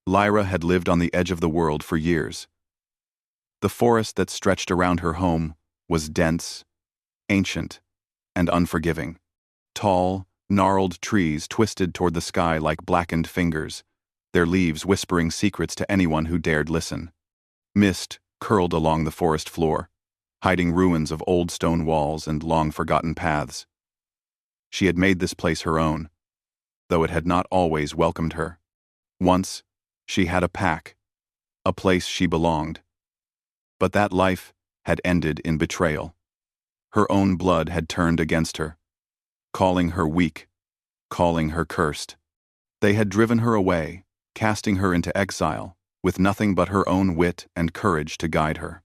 Lyra had lived on the edge of the world for years. The forest that stretched around her home was dense, ancient, and unforgiving. Tall, gnarled trees twisted toward the sky like blackened fingers, their leaves whispering secrets to anyone who dared listen. Mist curled along the forest floor, hiding ruins of old stone walls and long-forgotten paths. She had made this place her own, though it had not always welcomed her. Once, she had a pack, a place she belonged. But that life had ended in betrayal. Her own blood had turned against her, calling her weak, calling her cursed. They had driven her away, casting her into exile, with nothing but her own wit and courage to guide her.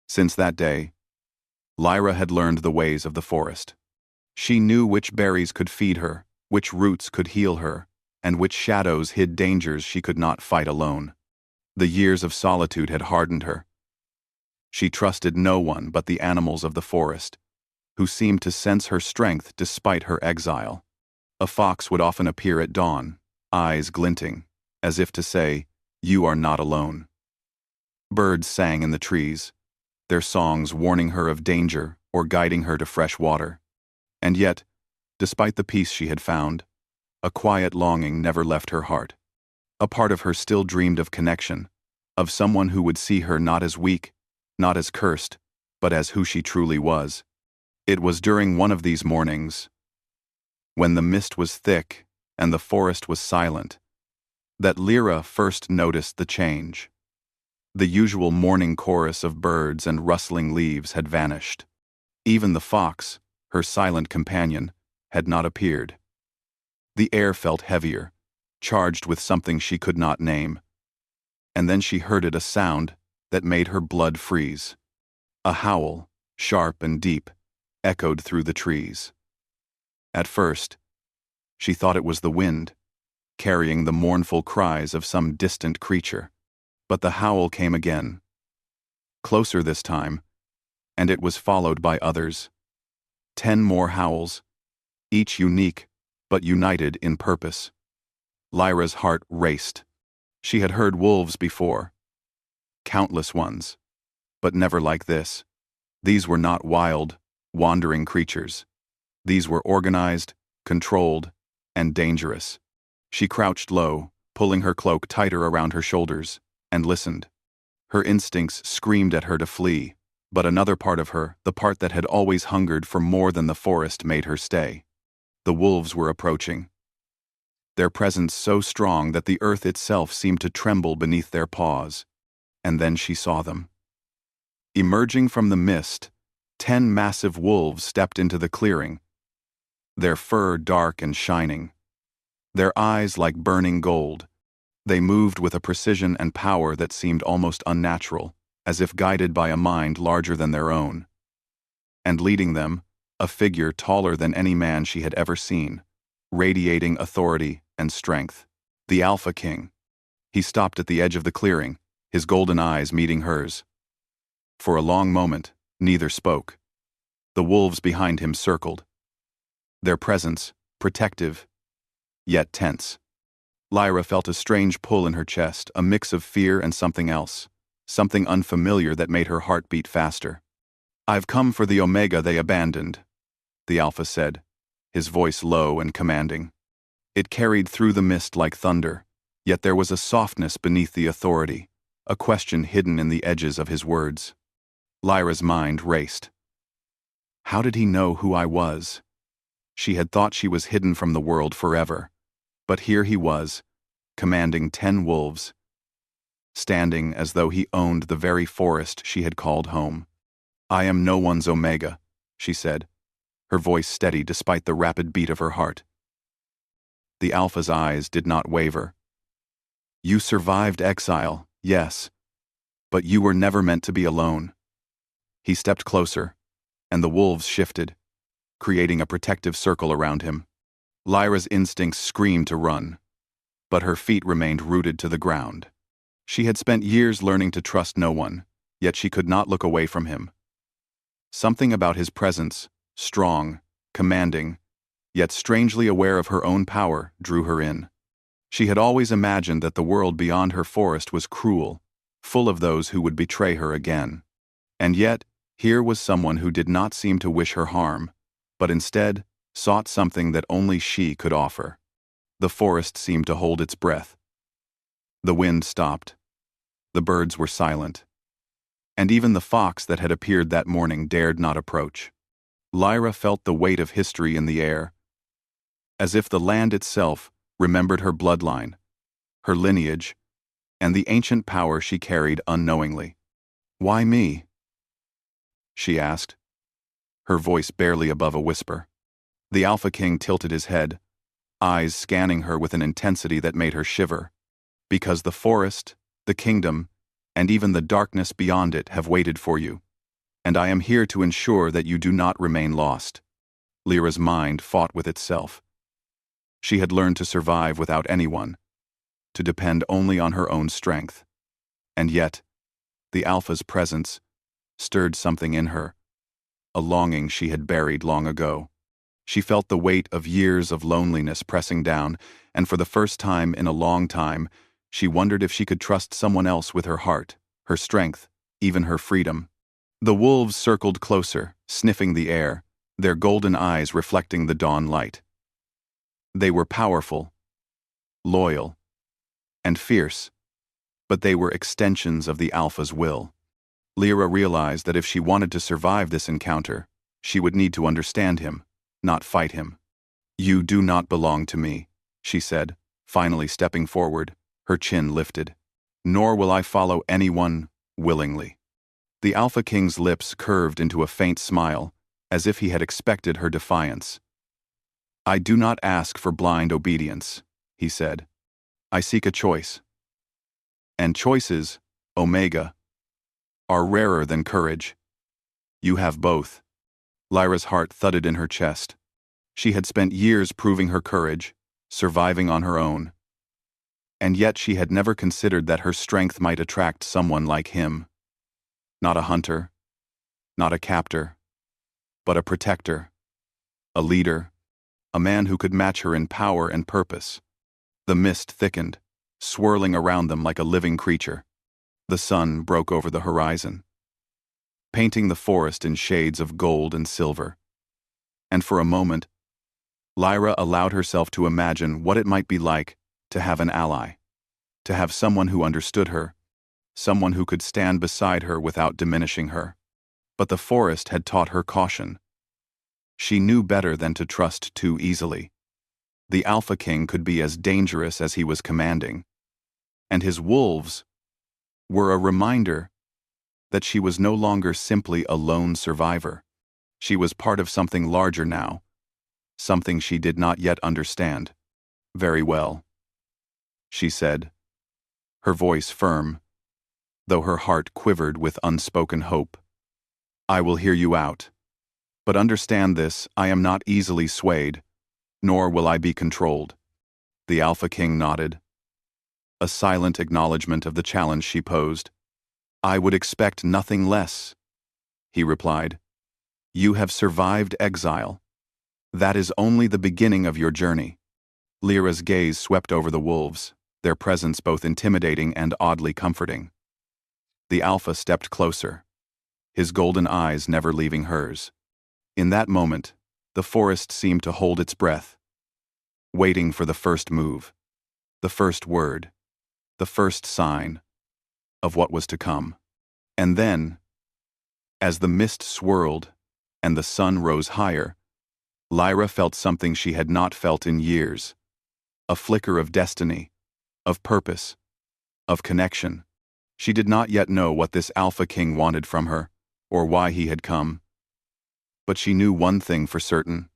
Since that day, Lyra had learned the ways of the forest. She knew which berries could feed her, which roots could heal her, and which shadows hid dangers she could not fight alone. The years of solitude had hardened her. She trusted no one but the animals of the forest, who seemed to sense her strength despite her exile. A fox would often appear at dawn, eyes glinting, as if to say, "You are not alone." Birds sang in the trees, their songs warning her of danger or guiding her to fresh water. And yet, despite the peace she had found, a quiet longing never left her heart. A part of her still dreamed of connection, of someone who would see her not as weak, not as cursed, but as who she truly was. It was during one of these mornings, when the mist was thick and the forest was silent, that Lyra first noticed the change. The usual morning chorus of birds and rustling leaves had vanished. Even the fox, her silent companion, had not appeared. The air felt heavier, charged with something she could not name. And then she heard a sound that made her blood freeze. A howl, sharp and deep, echoed through the trees. At first, she thought it was the wind, carrying the mournful cries of some distant creature. But the howl came again, closer this time, and it was followed by others. 10 more howls, each unique but united in purpose. Lyra's heart raced. She had heard wolves before, countless ones, but never like this. These were not wild, wandering creatures. These were organized, controlled, and dangerous. She crouched low, pulling her cloak tighter around her shoulders, and listened. Her instincts screamed at her to flee, but another part of her, the part that had always hungered for more than the forest, made her stay. The wolves were approaching, their presence so strong that the earth itself seemed to tremble beneath their paws. And then she saw them. Emerging from the mist, 10 massive wolves stepped into the clearing, their fur dark and shining, their eyes like burning gold. They moved with a precision and power that seemed almost unnatural, as if guided by a mind larger than their own. And leading them, a figure taller than any man she had ever seen, radiating authority and strength. The Alpha King. He stopped at the edge of the clearing, his golden eyes meeting hers. For a long moment, neither spoke. The wolves behind him circled, their presence protective, yet tense. Lyra felt a strange pull in her chest, a mix of fear and something else, something unfamiliar that made her heart beat faster. "I've come for the Omega they abandoned," the Alpha said, his voice low and commanding. It carried through the mist like thunder, yet there was a softness beneath the authority, a question hidden in the edges of his words. Lyra's mind raced. How did he know who I was? She had thought she was hidden from the world forever, but here he was, commanding 10 wolves, standing as though he owned the very forest she had called home. "I am no one's Omega," she said, her voice steady despite the rapid beat of her heart. The Alpha's eyes did not waver. "You survived exile, yes, but you were never meant to be alone." He stepped closer, and the wolves shifted, creating a protective circle around him. Lyra's instincts screamed to run, but her feet remained rooted to the ground. She had spent years learning to trust no one, yet she could not look away from him. Something about his presence, strong, commanding, yet strangely aware of her own power, drew her in. She had always imagined that the world beyond her forest was cruel, full of those who would betray her again. And yet, here was someone who did not seem to wish her harm, but instead sought something that only she could offer. The forest seemed to hold its breath. The wind stopped. The birds were silent. And even the fox that had appeared that morning dared not approach. Lyra felt the weight of history in the air, as if the land itself remembered her bloodline, her lineage, and the ancient power she carried unknowingly. "Why me?" she asked, her voice barely above a whisper. The Alpha King tilted his head, eyes scanning her with an intensity that made her shiver. "Because the forest, the kingdom, and even the darkness beyond it have waited for you, and I am here to ensure that you do not remain lost." Lyra's mind fought with itself. She had learned to survive without anyone, to depend only on her own strength. And yet, the Alpha's presence stirred something in her, a longing she had buried long ago. She felt the weight of years of loneliness pressing down, and for the first time in a long time, she wondered if she could trust someone else with her heart, her strength, even her freedom. The wolves circled closer, sniffing the air, their golden eyes reflecting the dawn light. They were powerful, loyal, and fierce, but they were extensions of the Alpha's will. Lyra realized that if she wanted to survive this encounter, she would need to understand him, not fight him. "You do not belong to me," she said, finally stepping forward, her chin lifted. "Nor will I follow anyone willingly." The Alpha King's lips curved into a faint smile, as if he had expected her defiance. "I do not ask for blind obedience," he said. "I seek a choice. And choices, Omega, are rarer than courage. You have both." Lyra's heart thudded in her chest. She had spent years proving her courage, surviving on her own. And yet she had never considered that her strength might attract someone like him. Not a hunter, not a captor, but a protector, a leader, a man who could match her in power and purpose. The mist thickened, swirling around them like a living creature. The sun broke over the horizon, painting the forest in shades of gold and silver. And for a moment, Lyra allowed herself to imagine what it might be like to have an ally, to have someone who understood her, someone who could stand beside her without diminishing her. But the forest had taught her caution. She knew better than to trust too easily. The Alpha King could be as dangerous as he was commanding, and his wolves were a reminder that she was no longer simply a lone survivor. She was part of something larger now, something she did not yet understand. "Very well," she said, her voice firm, though her heart quivered with unspoken hope. "I will hear you out. But understand this, I am not easily swayed, nor will I be controlled." The Alpha King nodded, a silent acknowledgement of the challenge she posed. "I would expect nothing less," he replied. "You have survived exile. That is only the beginning of your journey." Lyra's gaze swept over the wolves, their presence both intimidating and oddly comforting. The Alpha stepped closer, his golden eyes never leaving hers. In that moment, the forest seemed to hold its breath, waiting for the first move, the first word, the first sign of what was to come. And then, as the mist swirled and the sun rose higher, Lyra felt something she had not felt in years, a flicker of destiny, of purpose, of connection. She did not yet know what this Alpha King wanted from her, or why he had come. But she knew one thing for certain.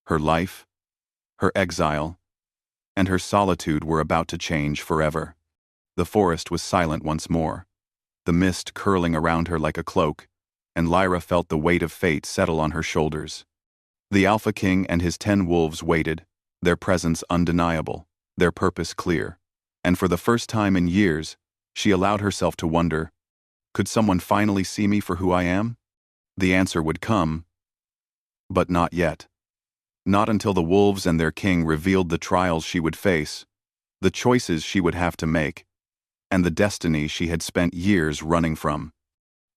Her life, her exile, and her solitude were about to change forever. The forest was silent once more, the mist curling around her like a cloak, and Lyra felt the weight of fate settle on her shoulders. The Alpha King and his 10 wolves waited, their presence undeniable, their purpose clear. And for the first time in years, she allowed herself to wonder, could someone finally see me for who I am? The answer would come, but not yet. Not until the wolves and their king revealed the trials she would face, the choices she would have to make, and the destiny she had spent years running from.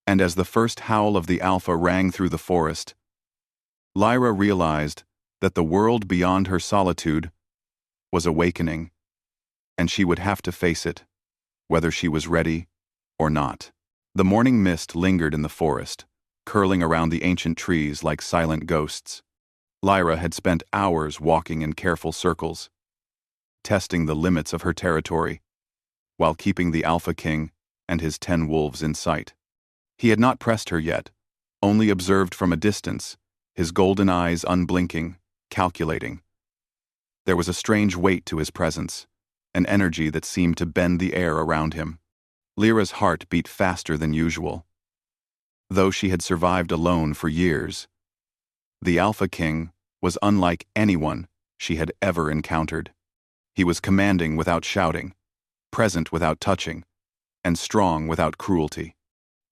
And as the first howl of the alpha rang through the forest, Lyra realized that the world beyond her solitude was awakening, and she would have to face it, whether she was ready or not. The morning mist lingered in the forest, curling around the ancient trees like silent ghosts. Lyra had spent hours walking in careful circles, testing the limits of her territory, while keeping the Alpha King and his 10 wolves in sight. He had not pressed her yet, only observed from a distance, his golden eyes unblinking, calculating. There was a strange weight to his presence, an energy that seemed to bend the air around him. Lyra's heart beat faster than usual. Though she had survived alone for years, the Alpha King was unlike anyone she had ever encountered. He was commanding without shouting, present without touching, and strong without cruelty.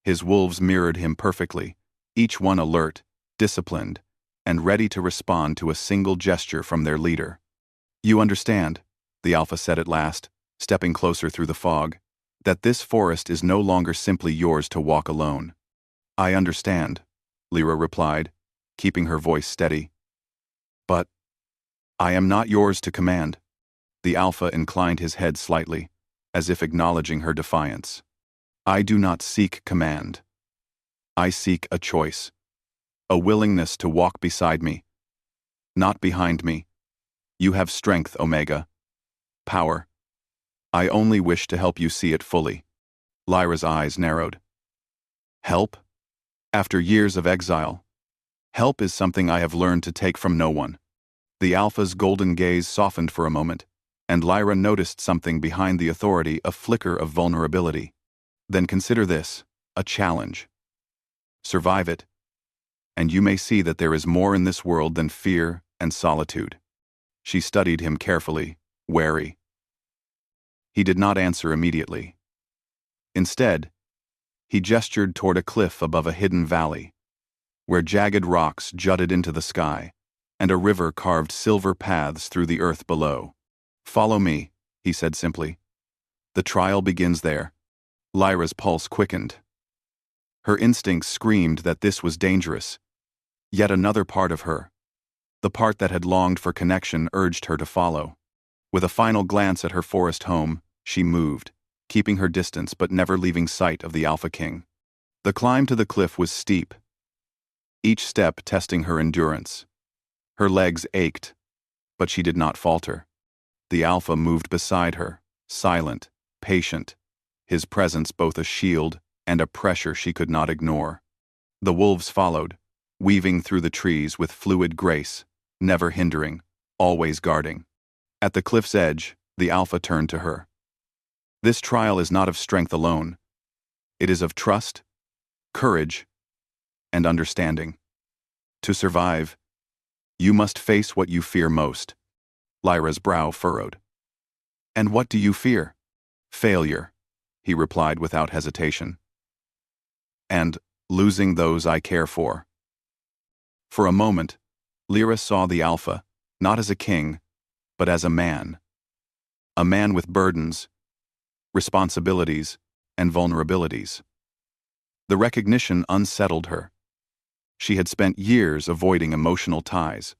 His wolves mirrored him perfectly, each one alert, disciplined, and ready to respond to a single gesture from their leader. "You understand," the Alpha said at last, stepping closer through the fog, "that this forest is no longer simply yours to walk alone." "I understand," Lyra replied, keeping her voice steady. "But I am not yours to command." The Alpha inclined his head slightly, as if acknowledging her defiance. "I do not seek command. I seek a choice, a willingness to walk beside me, not behind me. You have strength, Omega. Power. I only wish to help you see it fully." Lyra's eyes narrowed. "Help? After years of exile, help is something I have learned to take from no one." The Alpha's golden gaze softened for a moment, and Lyra noticed something behind the authority, a flicker of vulnerability. "Then consider this, a challenge. Survive it, and you may see that there is more in this world than fear and solitude." She studied him carefully, wary. He did not answer immediately. Instead, he gestured toward a cliff above a hidden valley, where jagged rocks jutted into the sky, and a river carved silver paths through the earth below. "Follow me," he said simply. "The trial begins there." Lyra's pulse quickened. Her instincts screamed that this was dangerous. Yet another part of her, the part that had longed for connection, urged her to follow. With a final glance at her forest home, she moved, keeping her distance but never leaving sight of the Alpha King. The climb to the cliff was steep, each step testing her endurance. Her legs ached, but she did not falter. The Alpha moved beside her, silent, patient, his presence both a shield and a pressure she could not ignore. The wolves followed, weaving through the trees with fluid grace, never hindering, always guarding. At the cliff's edge, the Alpha turned to her. "This trial is not of strength alone. It is of trust, courage, and understanding. To survive, you must face what you fear most." Lyra's brow furrowed. "And what do you fear?" "Failure," he replied without hesitation. "And losing those I care for." For a moment, Lyra saw the Alpha, not as a king, but as a man. A man with burdens, responsibilities, and vulnerabilities. The recognition unsettled her. She had spent years avoiding emotional ties,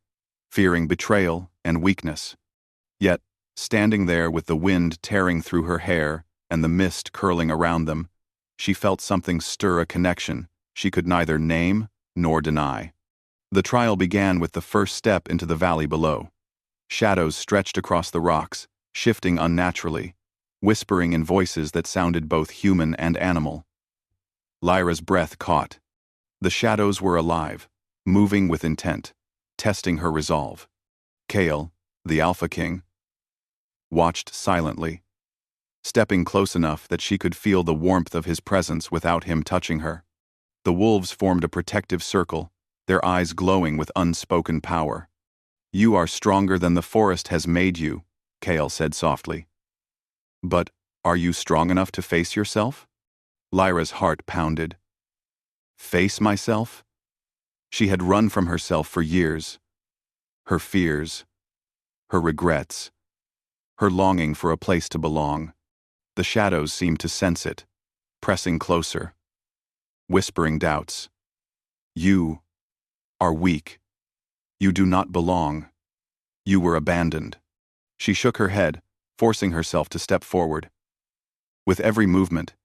fearing betrayal and weakness. Yet, standing there with the wind tearing through her hair and the mist curling around them, she felt something stir, a connection she could neither name nor deny. The trial began with the first step into the valley below. Shadows stretched across the rocks, shifting unnaturally, whispering in voices that sounded both human and animal. Lyra's breath caught. The shadows were alive, moving with intent, testing her resolve. Kale, the Alpha King, watched silently, stepping close enough that she could feel the warmth of his presence without him touching her. The wolves formed a protective circle, their eyes glowing with unspoken power. "You are stronger than the forest has made you," Kale said softly. "But are you strong enough to face yourself?" Lyra's heart pounded. Face myself? She had run from herself for years. Her fears, her regrets, her longing for a place to belong. The shadows seemed to sense it, pressing closer, whispering doubts. You are weak. You do not belong. You were abandoned. She shook her head, forcing herself to step forward. With every movement,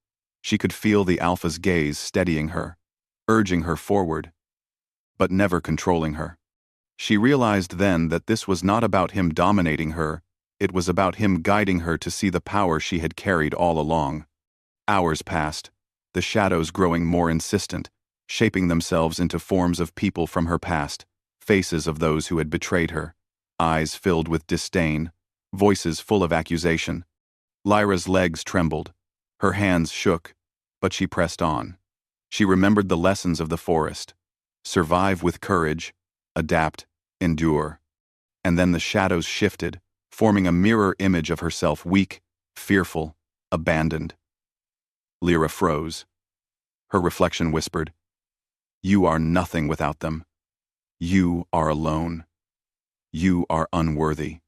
she could feel the alpha's gaze steadying her, urging her forward, but never controlling her. She realized then that this was not about him dominating her, it was about him guiding her to see the power she had carried all along. Hours passed, the shadows growing more insistent, shaping themselves into forms of people from her past, faces of those who had betrayed her, eyes filled with disdain, voices full of accusation. Lyra's legs trembled, her hands shook, but she pressed on. She remembered the lessons of the forest. Survive with courage, adapt, endure. And then the shadows shifted, forming a mirror image of herself, weak, fearful, abandoned. Lyra froze. Her reflection whispered, "You are nothing without them. You are alone. You are unworthy."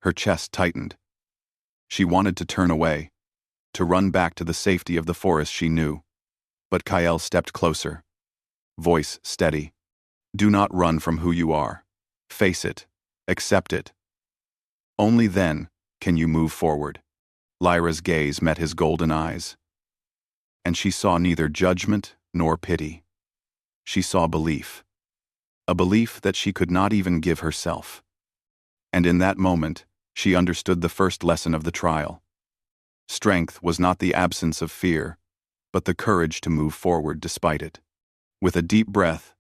Her chest tightened. She wanted to turn away, to run back to the safety of the forest she knew. But Kael stepped closer, voice steady. "Do not run from who you are. Face it. Accept it. Only then can you move forward." Lyra's gaze met his golden eyes, and she saw neither judgment nor pity. She saw belief, a belief that she could not even give herself. And in that moment, she understood the first lesson of the trial. Strength was not the absence of fear, but the courage to move forward despite it. With a deep breath,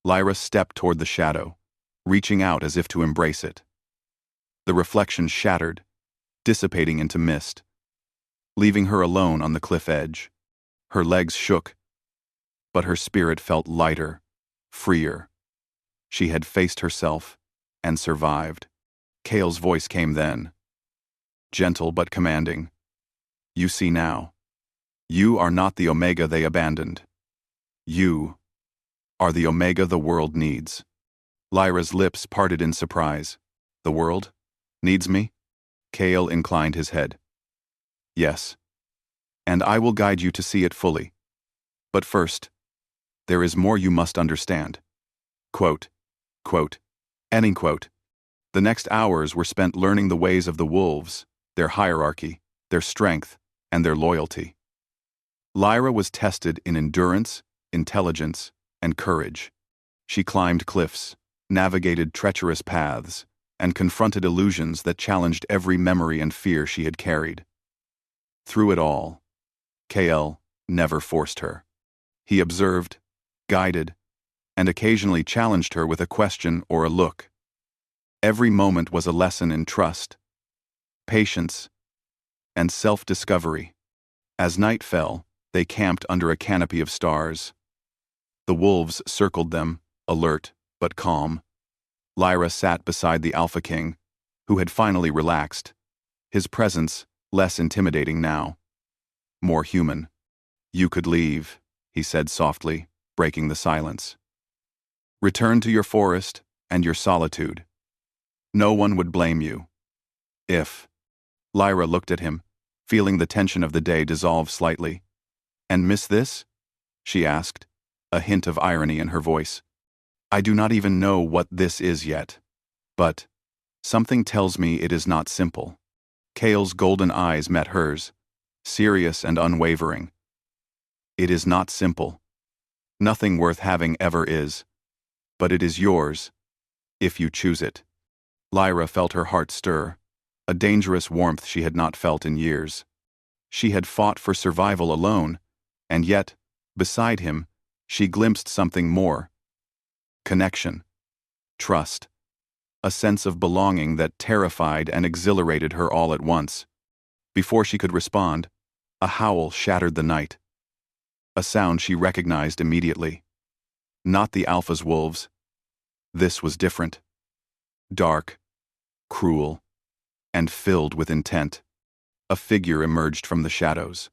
Lyra stepped toward the shadow, reaching out as if to embrace it. The reflection shattered, dissipating into mist, leaving her alone on the cliff edge. Her legs shook, but her spirit felt lighter, freer. She had faced herself and survived. Kael's voice came then, gentle but commanding. "You see now. You are not the Omega they abandoned. You are the Omega the world needs." Lyra's lips parted in surprise. "The world needs me?" Kael inclined his head. "Yes. And I will guide you to see it fully. But first, there is more you must understand." Quote, quote, ending quote. The next hours were spent learning the ways of the wolves, their hierarchy, their strength, and their loyalty. Lyra was tested in endurance, intelligence, and courage. She climbed cliffs, navigated treacherous paths, and confronted illusions that challenged every memory and fear she had carried. Through it all, Kael never forced her. He observed, guided, and occasionally challenged her with a question or a look. Every moment was a lesson in trust, patience, and self-discovery. As night fell, they camped under a canopy of stars. The wolves circled them, alert but calm. Lyra sat beside the Alpha King, who had finally relaxed, his presence less intimidating now, more human. "You could leave," he said softly, breaking the silence. "Return to your forest and your solitude. No one would blame you. If..." Lyra looked at him, feeling the tension of the day dissolve slightly. "And miss this?" she asked, a hint of irony in her voice. "I do not even know what this is yet. But something tells me it is not simple." Kael's golden eyes met hers, serious and unwavering. "It is not simple. Nothing worth having ever is. But it is yours, if you choose it." Lyra felt her heart stir, a dangerous warmth she had not felt in years. She had fought for survival alone, and yet, beside him, she glimpsed something more. Connection, trust, a sense of belonging that terrified and exhilarated her all at once. Before she could respond, a howl shattered the night. A sound she recognized immediately. Not the Alpha's wolves. This was different. Dark, cruel, and filled with intent. A figure emerged from the shadows.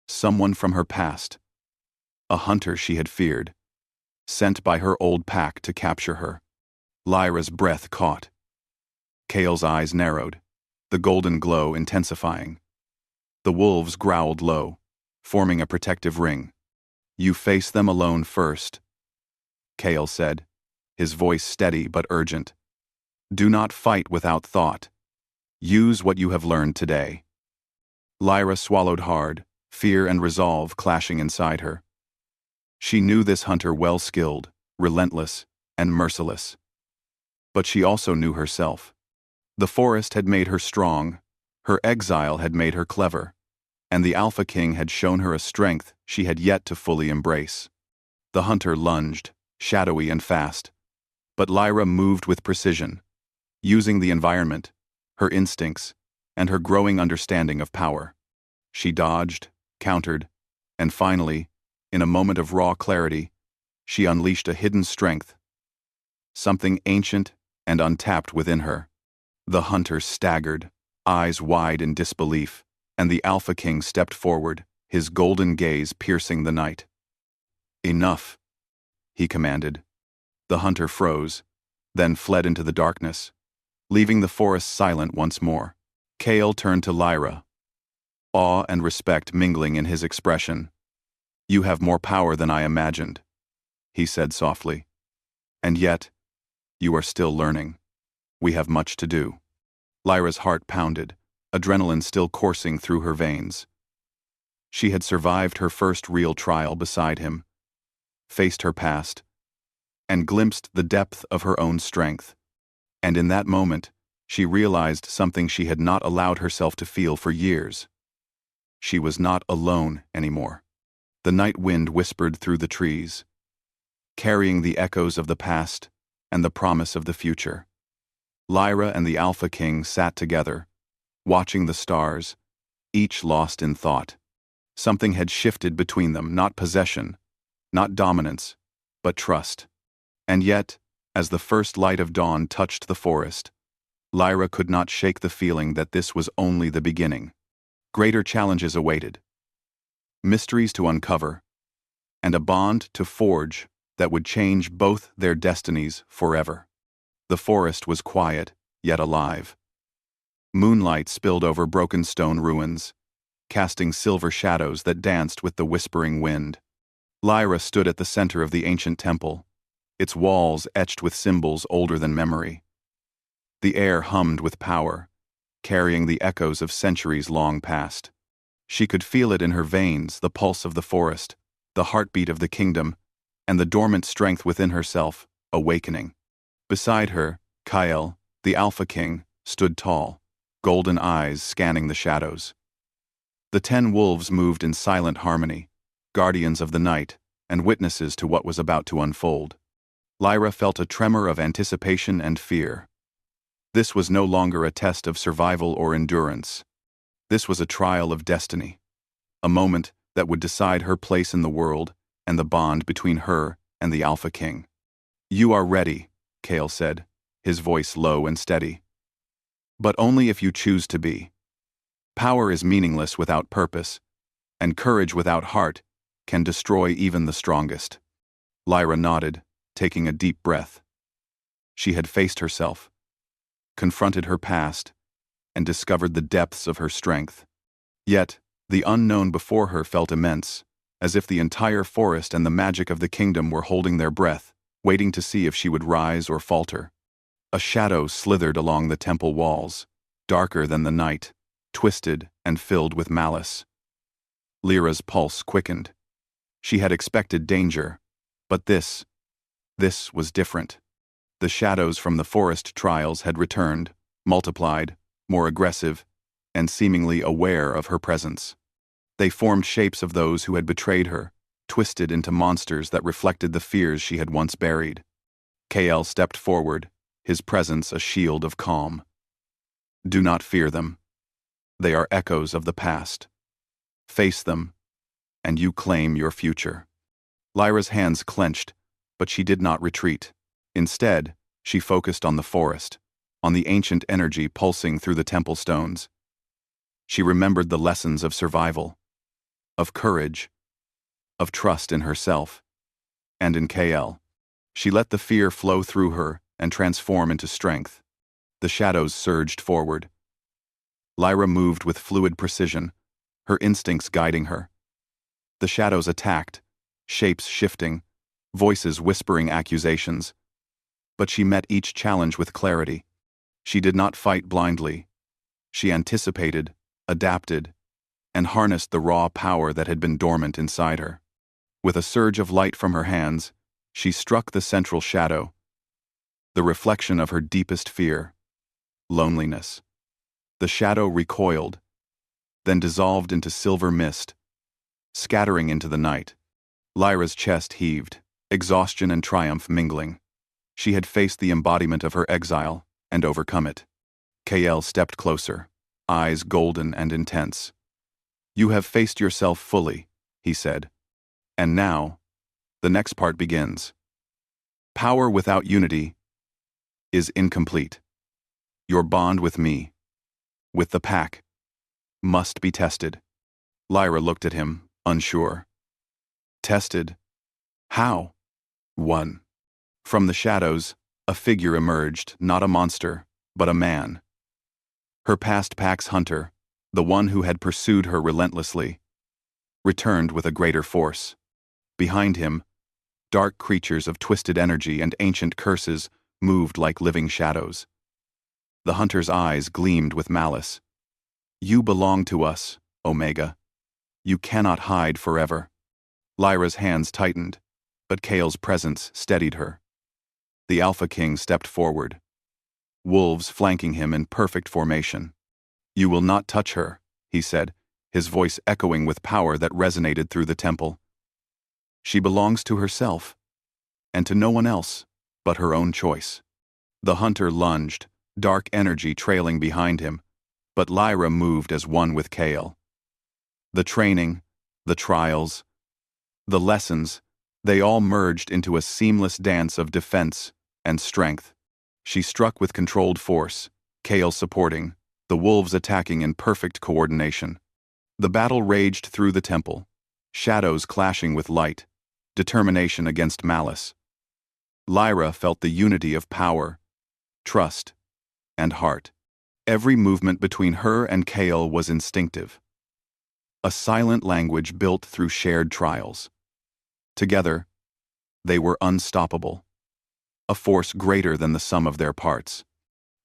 Someone from her past. A hunter she had feared, sent by her old pack to capture her. Lyra's breath caught. Kael's eyes narrowed. the golden glow intensifying. The wolves growled low, forming a protective ring. "You face them alone first," Kale said, his voice steady but urgent. "Do not fight without thought. Use what you have learned today." Lyra swallowed hard, fear and resolve clashing inside her. She knew this hunter well-skilled, relentless, and merciless. But she also knew herself. The forest had made her strong, her exile had made her clever, and the Alpha King had shown her a strength she had yet to fully embrace. The hunter lunged, shadowy and fast, but Lyra moved with precision, using the environment, her instincts, and her growing understanding of power. She dodged, countered, and finally, in a moment of raw clarity, she unleashed a hidden strength, something ancient and untapped within her. The hunter staggered, eyes wide in disbelief, and the Alpha King stepped forward, his golden gaze piercing the night. "Enough," he commanded. The hunter froze, then fled into the darkness, leaving the forest silent once more. Kale turned to Lyra, awe and respect mingling in his expression. "You have more power than I imagined," he said softly. "And yet, you are still learning. We have much to do." Lyra's heart pounded, adrenaline still coursing through her veins. She had survived her first real trial beside him, faced her past, and glimpsed the depth of her own strength. And in that moment, she realized something she had not allowed herself to feel for years. She was not alone anymore. The night wind whispered through the trees, carrying the echoes of the past and the promise of the future. Lyra and the Alpha King sat together, watching the stars, each lost in thought. Something had shifted between them, not possession, not dominance, but trust. And yet, as the first light of dawn touched the forest, Lyra could not shake the feeling that this was only the beginning. Greater challenges awaited, mysteries to uncover, and a bond to forge that would change both their destinies forever. The forest was quiet, yet alive. Moonlight spilled over broken stone ruins, casting silver shadows that danced with the whispering wind. Lyra stood at the center of the ancient temple, its walls etched with symbols older than memory. The air hummed with power, carrying the echoes of centuries long past. She could feel it in her veins, the pulse of the forest, the heartbeat of the kingdom, and the dormant strength within herself, awakening. Beside her, Kyle, the Alpha King, stood tall, golden eyes scanning the shadows. The 10 wolves moved in silent harmony, guardians of the night and witnesses to what was about to unfold. Lyra felt a tremor of anticipation and fear. This was no longer a test of survival or endurance. This was a trial of destiny, a moment that would decide her place in the world and the bond between her and the Alpha King. "You are ready," Kale said, his voice low and steady. "But only if you choose to be. Power is meaningless without purpose, and courage without heart can destroy even the strongest." Lyra nodded, taking a deep breath. She had faced herself, confronted her past, and discovered the depths of her strength. Yet, the unknown before her felt immense, as if the entire forest and the magic of the kingdom were holding their breath, waiting to see if she would rise or falter. A shadow slithered along the temple walls, darker than the night, twisted and filled with malice. Lyra's pulse quickened. She had expected danger, but this was different. The shadows from the forest trials had returned, multiplied, more aggressive, and seemingly aware of her presence. They formed shapes of those who had betrayed her, twisted into monsters that reflected the fears she had once buried. Kael stepped forward, his presence a shield of calm. "Do not fear them. They are echoes of the past. Face them, and you claim your future." Lyra's hands clenched, but she did not retreat. Instead, she focused on the forest, on the ancient energy pulsing through the temple stones. She remembered the lessons of survival, of courage, of trust in herself, and in Kael. She let the fear flow through her and transform into strength. The shadows surged forward, Lyra moved with fluid precision, her instincts guiding her. The shadows attacked, shapes shifting, voices whispering accusations. But she met each challenge with clarity. She did not fight blindly. She anticipated, adapted, and harnessed the raw power that had been dormant inside her. With a surge of light from her hands, she struck the central shadow, the reflection of her deepest fear, loneliness. The shadow recoiled, then dissolved into silver mist, scattering into the night. Lyra's chest heaved, exhaustion and triumph mingling. She had faced the embodiment of her exile and overcome it. Kael stepped closer, eyes golden and intense. "You have faced yourself fully," he said. "And now, the next part begins. Power without unity is incomplete. Your bond with me, with the pack, must be tested." Lyra looked at him, unsure. Tested? How? 1. From the shadows, a figure emerged, not a monster, but a man. Her past pack's hunter, the one who had pursued her relentlessly, returned with a greater force. Behind him, dark creatures of twisted energy and ancient curses moved like living shadows. The hunter's eyes gleamed with malice. "You belong to us, Omega. You cannot hide forever." Lyra's hands tightened, but Kael's presence steadied her. The Alpha King stepped forward, wolves flanking him in perfect formation. "You will not touch her," he said, his voice echoing with power that resonated through the temple. "She belongs to herself, and to no one else but her own choice." The hunter lunged, dark energy trailing behind him, but Lyra moved as one with Kael. The training, the trials, the lessons, they all merged into a seamless dance of defense and strength. She struck with controlled force, Kael supporting, the wolves attacking in perfect coordination. The battle raged through the temple, shadows clashing with light, determination against malice. Lyra felt the unity of power, trust, and heart. Every movement between her and Kael was instinctive. A silent language built through shared trials. Together, they were unstoppable, a force greater than the sum of their parts.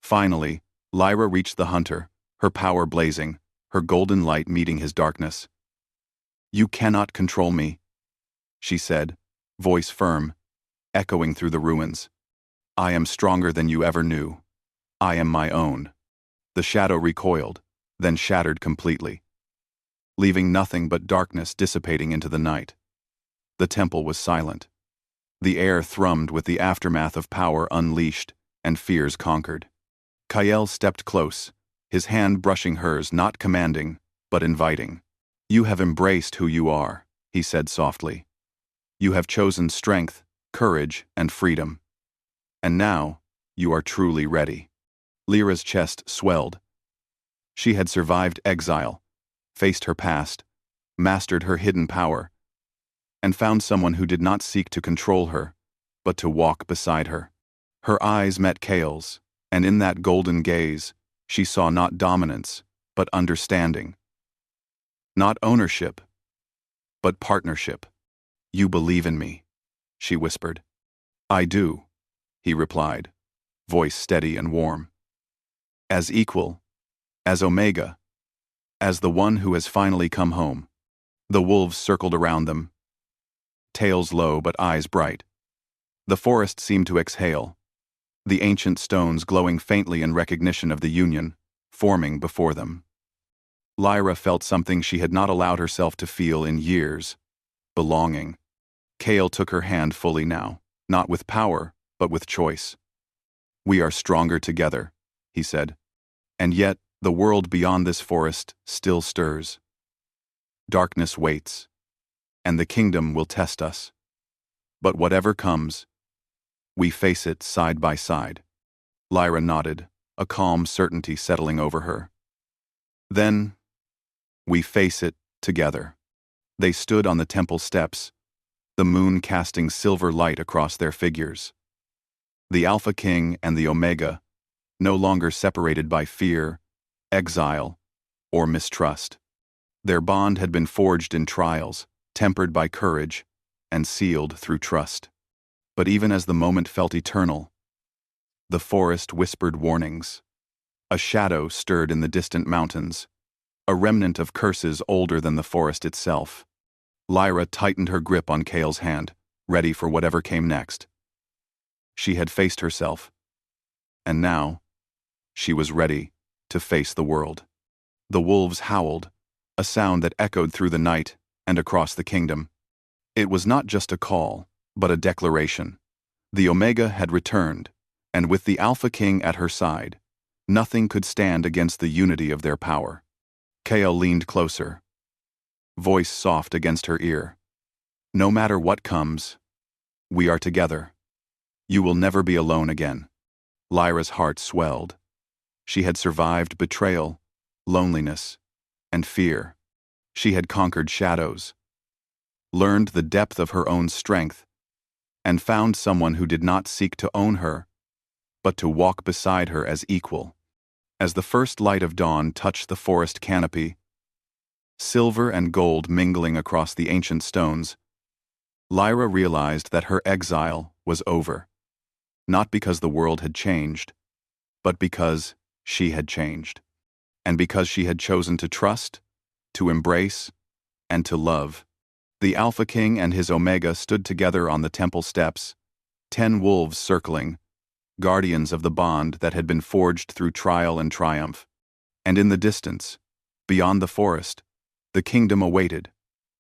Finally, Lyra reached the hunter, her power blazing, her golden light meeting his darkness. "You cannot control me," she said, voice firm, echoing through the ruins. "I am stronger than you ever knew. I am my own." The shadow recoiled, then shattered completely, leaving nothing but darkness dissipating into the night. The temple was silent. The air thrummed with the aftermath of power unleashed and fears conquered. Kael stepped close, his hand brushing hers, not commanding, but inviting. "You have embraced who you are," he said softly. "You have chosen strength, courage, and freedom. And now, you are truly ready." Lyra's chest swelled. She had survived exile, faced her past, mastered her hidden power, and found someone who did not seek to control her, but to walk beside her. Her eyes met Kael's, and in that golden gaze, she saw not dominance, but understanding. Not ownership, but partnership. "You believe in me," she whispered. "I do," he replied, voice steady and warm. "As equal, as Omega, as the one who has finally come home." The wolves circled around them, tails low but eyes bright. The forest seemed to exhale, the ancient stones glowing faintly in recognition of the union forming before them. Lyra felt something she had not allowed herself to feel in years: belonging. Kael took her hand fully now, not with power, but with choice. "We are stronger together," he said. "And yet, the world beyond this forest still stirs. Darkness waits, and the kingdom will test us. But whatever comes, we face it side by side." Lyra nodded, a calm certainty settling over her. "Then, we face it together." They stood on the temple steps, the moon casting silver light across their figures. The Alpha King and the Omega, no longer separated by fear, exile, or mistrust. Their bond had been forged in trials, tempered by courage, and sealed through trust. But even as the moment felt eternal, the forest whispered warnings. A shadow stirred in the distant mountains, a remnant of curses older than the forest itself. Lyra tightened her grip on Kale's hand, ready for whatever came next. She had faced herself, and now she was ready to face the world. The wolves howled, a sound that echoed through the night and across the kingdom. It was not just a call, but a declaration. The Omega had returned, and with the Alpha King at her side, nothing could stand against the unity of their power. Kale leaned closer, voice soft against her ear. No matter what comes, we are together. You will never be alone again. Lyra's heart swelled. She had survived betrayal, loneliness, and fear. She had conquered shadows, learned the depth of her own strength, and found someone who did not seek to own her, but to walk beside her as equal. As the first light of dawn touched the forest canopy, silver and gold mingling across the ancient stones, Lyra realized that her exile was over. Not because the world had changed, but because she had changed. And because she had chosen to trust, to embrace, and to love. The Alpha King and his Omega stood together on the temple steps, 10 wolves circling, guardians of the bond that had been forged through trial and triumph. And in the distance, beyond the forest, the kingdom awaited,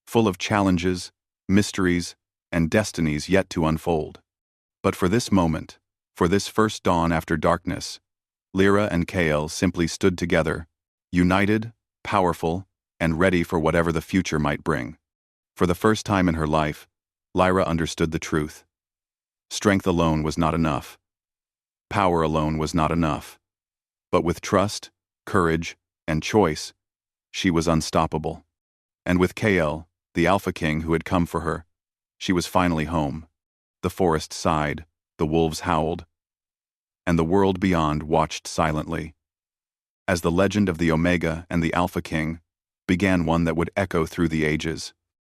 full of challenges, mysteries, and destinies yet to unfold. But for this moment, for this first dawn after darkness, Lyra and Kale simply stood together, united, powerful, and ready for whatever the future might bring. For the first time in her life, Lyra understood the truth. Strength alone was not enough. Power alone was not enough. But with trust, courage, and choice, she was unstoppable. And with Kale, the Alpha King who had come for her, she was finally home. The forest sighed, the wolves howled, and the world beyond watched silently. As the legend of the Omega and the Alpha King began one that would echo through the ages.